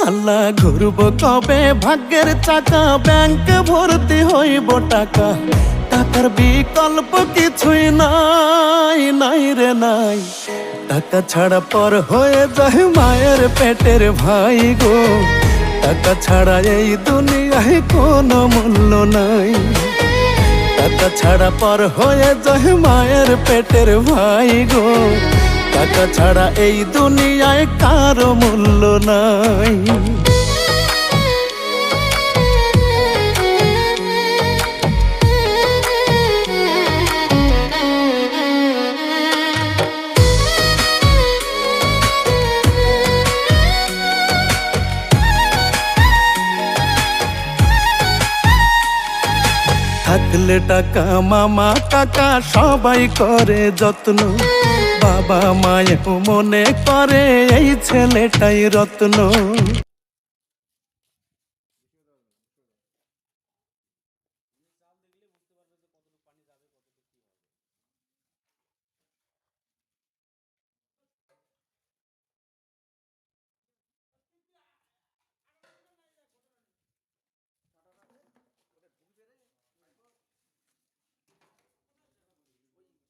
আল্লাহ ঘুরব কবে ভাগ্যের চাকা, ব্যাংক ভর্তি হইব টাকা, টাকার বিকল্প কিছুই নাই, নাই রে নাই। টাকা ছাড়া পর হয়ে যায় মায়ের পেটের ভাই গো, টাকা ছাড়া এই দুনিয়ায় কোনো মূল্য নাই। টাকা ছাড়া পর হয়ে যায় মায়ের পেটের ভাই গো, টাকা ছাড়া এই দুনিয়ায় কারো মূল্য নাই। থাকলে টাকা মামা কাকা সবাই করে যত্ন, বাবা মায়েও মনে করে এই ছেলেটাই রত্ন।